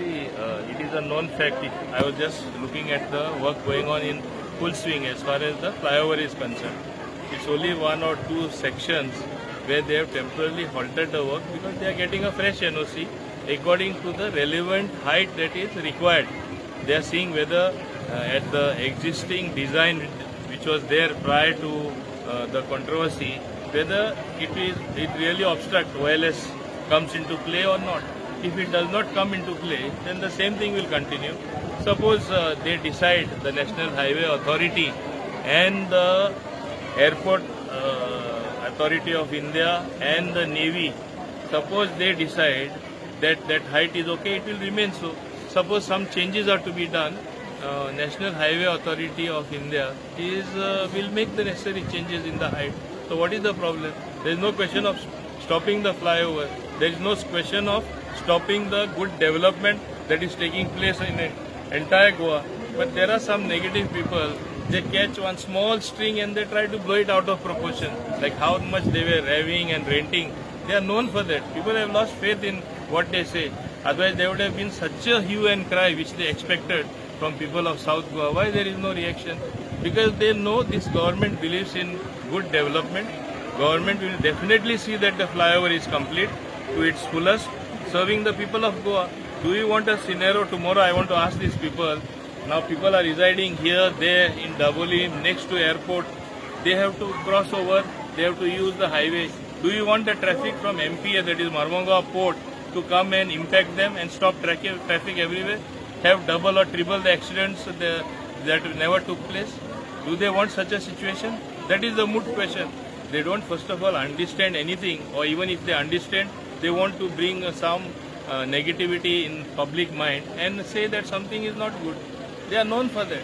See, it is a known fact. I was just looking at the work going on in full swing as far as the flyover is concerned. It's only one or two sections where they have temporarily halted the work because they are getting a fresh NOC according to the relevant height that is required. They are seeing whether at the existing design which was there prior to the controversy, whether it really obstruct OLS comes into play or not. If it does not come into play, then the same thing will continue. Suppose they decide, the National Highway Authority and the Airport Authority of India and the Navy, suppose they decide that that height is okay, it will remain so. Suppose some changes are to be done, National Highway Authority of India will make the necessary changes in the height. So what is the problem? There is no question of stopping the flyover. There is no question of stopping the good development that is taking place in entire Goa. But there are some negative people, they catch one small string and they try to blow it out of proportion. Like how much they were raving and ranting. They are known for that. People have lost faith in what they say. Otherwise there would have been such a hue and cry which they expected from people of South Goa. Why there is no reaction? Because they know this government believes in good development. Government will definitely see that the flyover is complete to its fullest, serving the people of Goa. Do you want a scenario tomorrow? I want to ask these people. Now people are residing here, there, in Daboli, next to airport. They have to cross over. They have to use the highway. Do you want the traffic from MPA, that is Mormugao Port, to come and impact them and stop traffic everywhere? Have double or triple the accidents that never took place? Do they want such a situation? That is the moot question. They don't first of all understand anything, or even if they understand, they want to bring some negativity in public mind and say that something is not good. They are known for that.